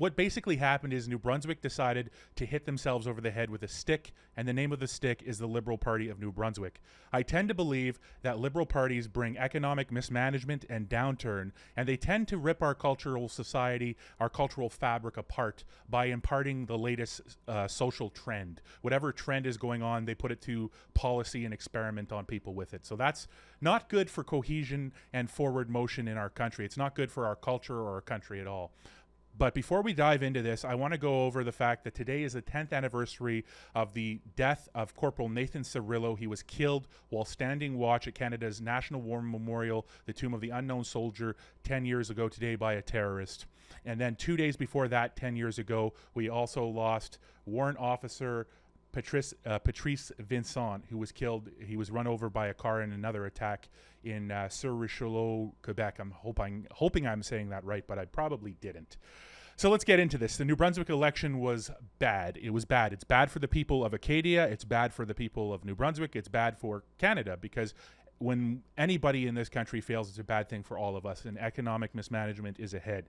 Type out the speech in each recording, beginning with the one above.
what basically happened is New Brunswick decided to hit themselves over the head with a stick, and the name of the stick is the Liberal Party of New Brunswick. I tend to believe that liberal parties bring economic mismanagement and downturn, and they tend to rip our cultural society, our cultural fabric apart by imparting the latest social trend. Whatever trend is going on, they put it to policy and experiment on people with it. So that's not good for cohesion and forward motion in our country. It's not good for our culture or our country at all. But before we dive into this, I want to go over the fact that today is the 10th anniversary of the death of Corporal Nathan Cirillo. He was killed while standing watch at Canada's National War Memorial, the Tomb of the Unknown Soldier, 10 years ago today by a terrorist. And then 2 days before that, 10 years ago, we also lost warrant officer Patrice Vincent, who was killed. He was run over by a car in another attack in Sur-Richelieu, Quebec. I'm hoping I'm saying that right, but I probably didn't. So let's get into this. The New Brunswick election was bad. It was bad. It's bad for the people of Acadia. It's bad for the people of New Brunswick. It's bad for Canada, because when anybody in this country fails, it's a bad thing for all of us, and economic mismanagement is ahead.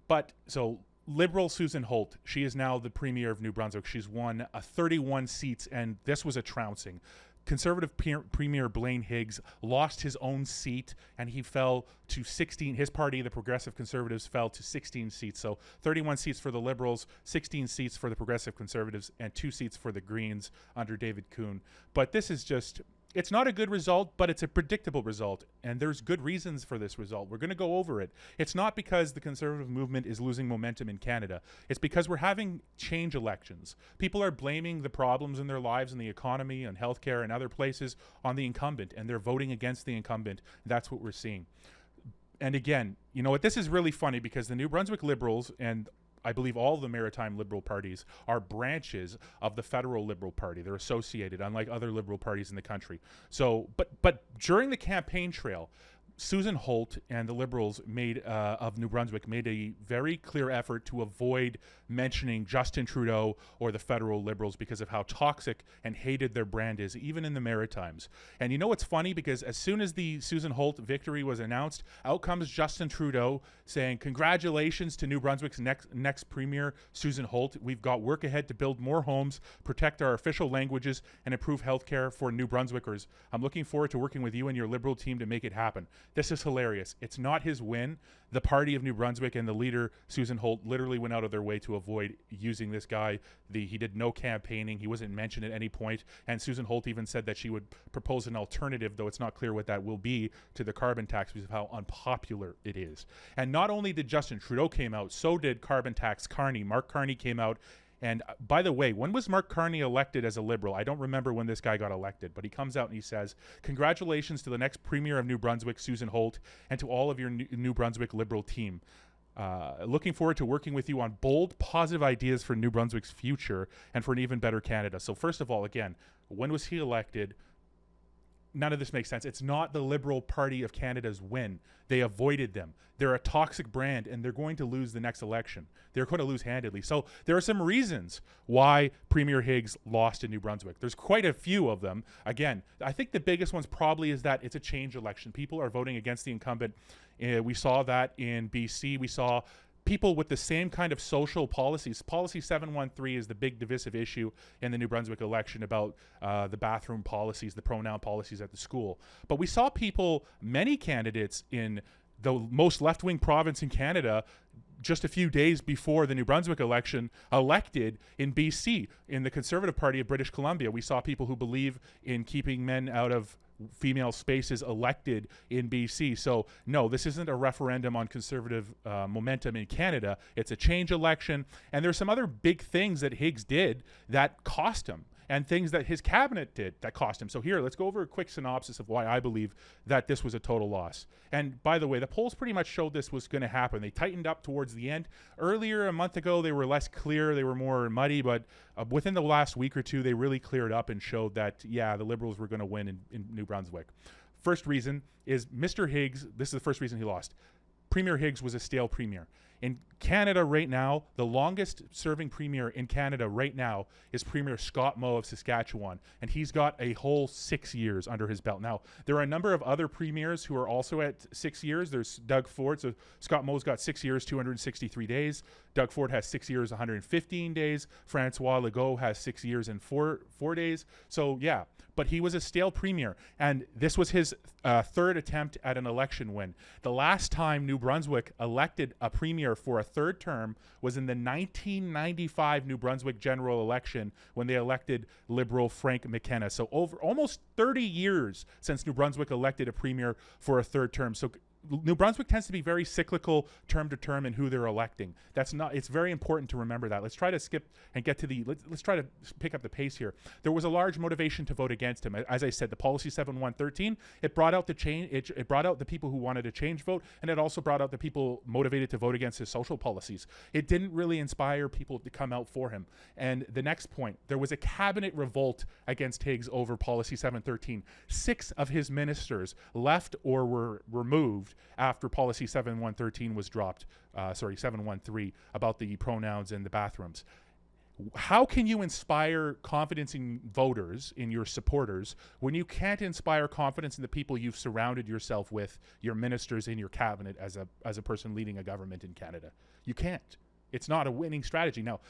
But so Liberal Susan Holt, she is now the Premier of New Brunswick. She's won 31 seats, and this was a trouncing. Conservative Premier Blaine Higgs lost his own seat, and he fell to 16. His party, the Progressive Conservatives, fell to 16 seats. So 31 seats for the Liberals, 16 seats for the Progressive Conservatives, and 2 seats for the Greens under David Kuhn. But this is just... It's not a good result, but it's a predictable result, and there's good reasons for this result. We're going to go over it. It's not because the Conservative movement is losing momentum in Canada. It's because we're having change elections. People are blaming the problems in their lives and the economy and healthcare and other places on the incumbent, and they're voting against the incumbent. That's what we're seeing. And again, you know what? This is really funny because the New Brunswick Liberals, and I believe all of the maritime liberal parties, are branches of the federal Liberal Party. They're associated, unlike other liberal parties in the country. So, but during the campaign trail, Susan Holt and the Liberals of New Brunswick made a very clear effort to avoid mentioning Justin Trudeau or the federal Liberals because of how toxic and hated their brand is, even in the Maritimes. And you know what's funny? Because as soon as the Susan Holt victory was announced, out comes Justin Trudeau saying, "Congratulations to New Brunswick's next Premier, Susan Holt. We've got work ahead to build more homes, protect our official languages, and improve healthcare for New Brunswickers. I'm looking forward to working with you and your Liberal team to make it happen." This is hilarious. It's not his win. The party of New Brunswick and the leader, Susan Holt, literally went out of their way to avoid using this guy. He did no campaigning. He wasn't mentioned at any point. And Susan Holt even said that she would propose an alternative, though it's not clear what that will be, to the carbon tax because of how unpopular it is. And not only did Justin Trudeau came out, so did carbon tax Carney. Mark Carney came out. And by the way, when was Mark Carney elected as a Liberal? I don't remember when this guy got elected, but he comes out and he says, "Congratulations to the next Premier of New Brunswick, Susan Holt, and to all of your New Brunswick Liberal team. Looking forward to working with you on bold, positive ideas for New Brunswick's future and for an even better Canada." So first of all, again, when was he elected? None of this makes sense. It's not the Liberal Party of Canada's win. They avoided them. They're a toxic brand, and they're going to lose the next election. They're going to lose handedly. So there are some reasons why Premier Higgs lost in New Brunswick. There's quite a few of them. Again, I think the biggest ones probably is that it's a change election. People are voting against the incumbent. We saw that in BC. We saw people with the same kind of social policies. Policy 713 is the big divisive issue in the New Brunswick election about the bathroom policies, the pronoun policies at the school. But we saw people, many candidates in the most left-wing province in Canada, just a few days before the New Brunswick election, elected in BC, in the Conservative Party of British Columbia. We saw people who believe in keeping men out of female spaces elected in BC. So no, this isn't a referendum on conservative momentum in Canada. It's a change election. And there's some other big things that Higgs did that cost him, and things that his cabinet did that cost him. So here, let's go over a quick synopsis of why I believe that this was a total loss. And by the way, the polls pretty much showed this was going to happen. They tightened up towards the end. Earlier, a month ago, they were less clear. They were more muddy. But within the last week or two, they really cleared up and showed that, yeah, the Liberals were going to win in New Brunswick. First reason is Mr. Higgs. This is the first reason he lost. Premier Higgs was a stale premier. In Canada right now, the longest serving premier in Canada right now is Premier Scott Moe of Saskatchewan, and he's got a whole 6 years under his belt. Now, there are a number of other premiers who are also at 6 years. There's Doug Ford. So Scott Moe's got 6 years, 263 days. Doug Ford has 6 years, 115 days. Francois Legault has 6 years and four days. So yeah, but he was a stale premier, and this was his third attempt at an election win. The last time New Brunswick elected a premier for a third term was in the 1995 New Brunswick general election, when they elected Liberal Frank McKenna. So over almost 30 years since New Brunswick elected a premier for a third term. So New Brunswick tends to be very cyclical term to term in who they're electing. It's very important to remember that. Let's try to skip and get to let's try to pick up the pace here. There was a large motivation to vote against him. As I said, the policy 7113, it brought out the change, it brought out the people who wanted a change vote, and it also brought out the people motivated to vote against his social policies. It didn't really inspire people to come out for him. And the next point, there was a cabinet revolt against Higgs over policy 713. 6 of his ministers left or were removed after policy 7113 was dropped, 713, about the pronouns in the bathrooms. How can you inspire confidence in voters, in your supporters, when you can't inspire confidence in the people you've surrounded yourself with, your ministers in your cabinet, as a person leading a government in Canada? You can't. It's not a winning strategy. Now,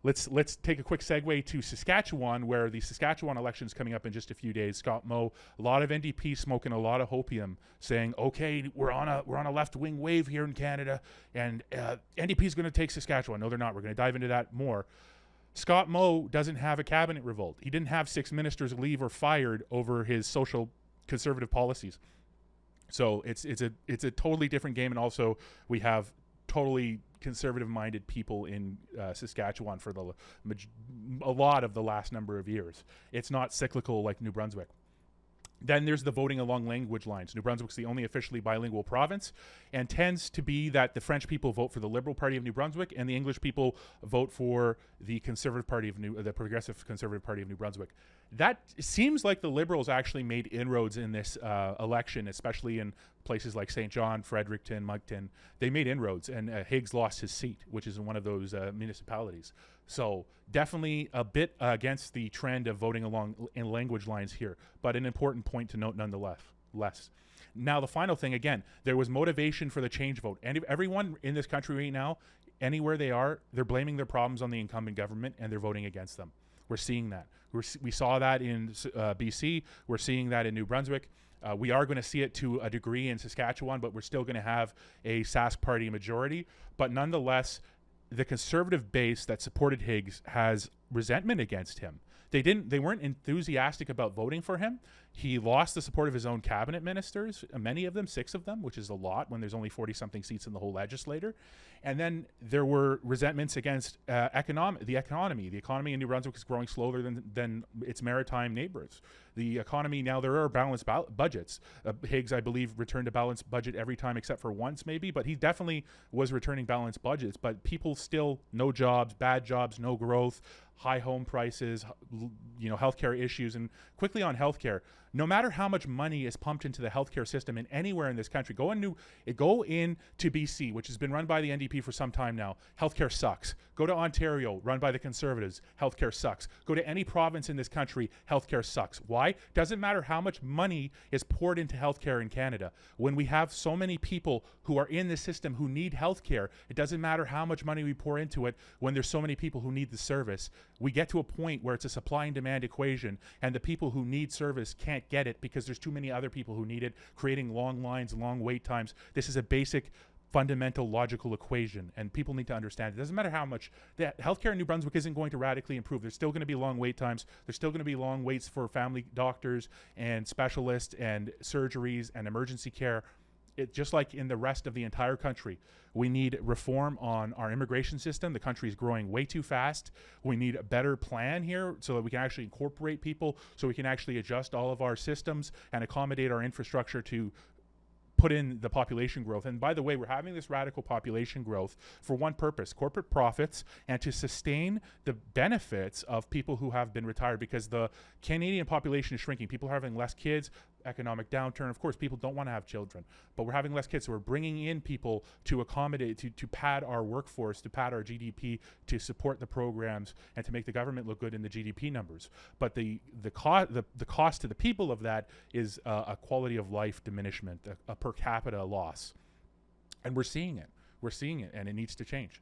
let's take a quick segue to Saskatchewan, where the Saskatchewan election is coming up in just a few days. Scott Moe, a lot of NDP smoking a lot of hopium, saying, okay, we're on a left-wing wave here in Canada, and NDP is going to take Saskatchewan. No, they're not. We're going to dive into that more. Scott Moe doesn't have a cabinet revolt. He didn't have 6 ministers leave or fired over his social conservative policies. So it's a totally different game, and also we have totally conservative-minded people in Saskatchewan for a lot of the last number of years. It's not cyclical like New Brunswick. Then there's the voting along language lines. New Brunswick's the only officially bilingual province, and tends to be that the French people vote for the Liberal Party of New Brunswick, and the English people vote for the Conservative Party of the Progressive Conservative Party of New Brunswick. That seems like the Liberals actually made inroads in this election, especially in places like St. John, Fredericton, Moncton. They made inroads, and Higgs lost his seat, which is in one of those municipalities. So definitely a bit against the trend of voting along in language lines here, but an important point to note nonetheless. Now, the final thing, again, there was motivation for the change vote. And everyone in this country right now, anywhere they are, they're blaming their problems on the incumbent government, and they're voting against them. We're seeing that. We saw that in BC. We're seeing that in New Brunswick. We are going to see it to a degree in Saskatchewan, but we're still going to have a Sask party majority. But nonetheless, the conservative base that supported Higgs has resentment against him. They weren't enthusiastic about voting for him. He lost the support of his own cabinet ministers, many of them, 6 of them, which is a lot when there's only 40-something seats in the whole legislature. And then there were resentments against the economy. The economy in New Brunswick is growing slower than its maritime neighbors. The economy, now there are balanced budgets. Higgs, I believe, returned a balanced budget every time except for once maybe, but he definitely was returning balanced budgets. But people still, no jobs, bad jobs, no growth, high home prices, healthcare issues. And quickly on healthcare, no matter how much money is pumped into the healthcare system in anywhere in this country, go into BC, which has been run by the NDP for some time now. Healthcare sucks. Go to Ontario, run by the Conservatives. Healthcare sucks. Go to any province in this country. Healthcare sucks. Why? Doesn't matter how much money is poured into healthcare in Canada. When we have so many people who are in the system who need healthcare, it doesn't matter how much money we pour into it. When there's so many people who need the service, we get to a point where it's a supply and demand equation, and the people who need service can't get it because there's too many other people who need it, creating long lines, long wait times. This is a basic, fundamental, logical equation, and people need to understand it. Doesn't matter how much that healthcare in New Brunswick isn't going to radically improve. There's still going to be long wait times. There's still going to be long waits for family doctors and specialists and surgeries and emergency care. It just like in the rest of the entire country. We need reform on our immigration system. The country is growing way too fast. We need a better plan here so that we can actually incorporate people, so we can actually adjust all of our systems and accommodate our infrastructure to put in the population growth. And by the way, we're having this radical population growth for one purpose: corporate profits, and to sustain the benefits of people who have been retired, because the Canadian population is shrinking. People are having less kids. economic downturn. Of course, people don't want to have children, but we're having less kids. So we're bringing in people to accommodate, to pad our workforce, to pad our GDP, to support the programs, and to make the government look good in the GDP numbers. But the cost to the people of that is a quality of life diminishment, a per capita loss. And we're seeing it. We're seeing it, and it needs to change.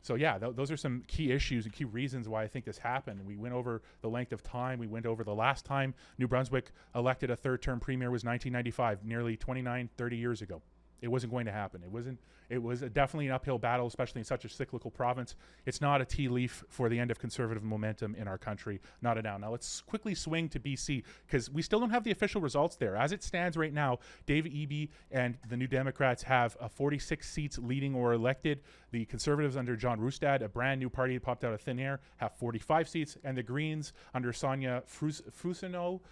So yeah, those are some key issues and key reasons why I think this happened. We went over the length of time. We went over the last time New Brunswick elected a third-term premier was 1995, nearly 29, 30 years ago. It wasn't going to happen. It was definitely an uphill battle, especially in such a cyclical province. It's not a tea leaf for the end of conservative momentum in our country, not a down. Now let's quickly swing to BC, because we still don't have the official results there. As it stands right now, Dave Eby and the New Democrats have 46 seats leading or elected. The Conservatives under John Roustad, a brand new party that popped out of thin air, have 45 seats. And the Greens under Sonia Froussonneau,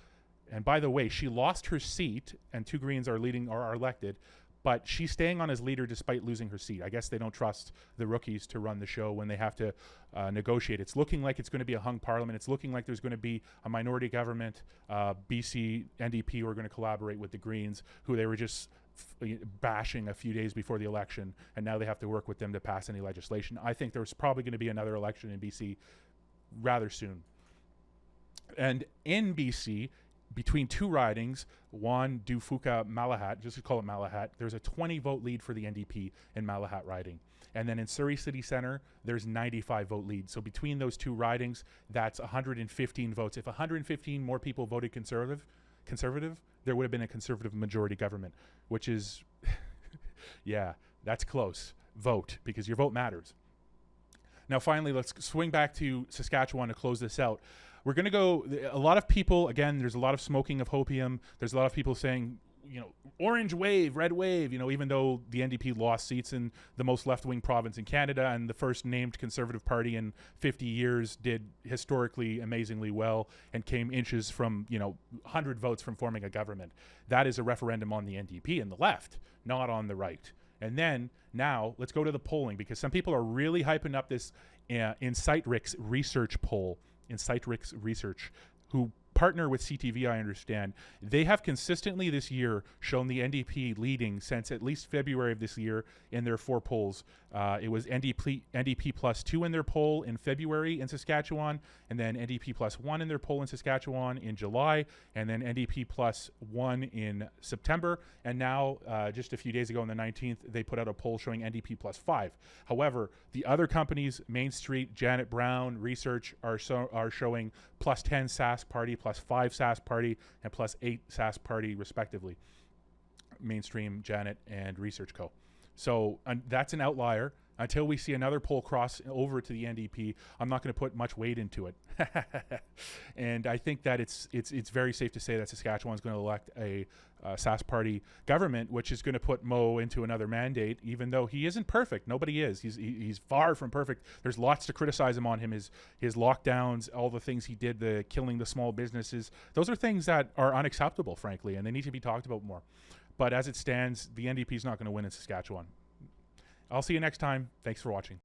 and by the way, she lost her seat, and two Greens are leading or are elected, but she's staying on as leader despite losing her seat. I guess they don't trust the rookies to run the show when they have to negotiate. It's looking like it's going to be a hung parliament. It's looking like there's going to be a minority government. BC NDP are going to collaborate with the Greens, who they were just bashing a few days before the election, and now they have to work with them to pass any legislation. I think there's probably going to be another election in BC rather soon. And in BC, between two ridings, Juan Dufuka Malahat, just to call it Malahat, there's a 20-vote lead for the NDP in Malahat riding. And then in Surrey City Centre, there's 95-vote lead. So between those two ridings, that's 115 votes. If 115 more people voted conservative, there would have been a conservative majority government, which is, yeah, that's close. Vote, because your vote matters. Now, finally, let's swing back to Saskatchewan to close this out. We're going to go, a lot of people, again, there's a lot of smoking of hopium. There's a lot of people saying, you know, orange wave, red wave, you know, even though the NDP lost seats in the most left-wing province in Canada, and the first named Conservative Party in 50 years did historically amazingly well and came inches from, you know, 100 votes from forming a government. That is a referendum on the NDP and the left, not on the right. And then now let's go to the polling, because some people are really hyping up this Insightrix research poll. Insightrix Research, who partner with CTV, I understand. They have consistently this year shown the NDP leading since at least February of this year in their 4 polls. It was NDP plus 2 in their poll in February in Saskatchewan, and then NDP plus 1 in their poll in Saskatchewan in July, and then NDP plus 1 in September. And now, just a few days ago on the 19th, they put out a poll showing NDP plus 5. However, the other companies, Main Street, Janet Brown Research, are showing plus 10 Sask Party, plus 5 Sask Party, and plus 8 Sask Party, respectively. Mainstream, Janet, and Research Co. So that's an outlier. Until we see another poll cross over to the NDP, I'm not going to put much weight into it. And I think that it's very safe to say that Saskatchewan's going to elect a Sask Party government, which is going to put Mo into another mandate, even though he isn't perfect. Nobody is. He's far from perfect. There's lots to criticize him on him. His lockdowns, all the things he did, the killing the small businesses. Those are things that are unacceptable, frankly, and they need to be talked about more. But as it stands, the NDP is not going to win in Saskatchewan. I'll see you next time. Thanks for watching.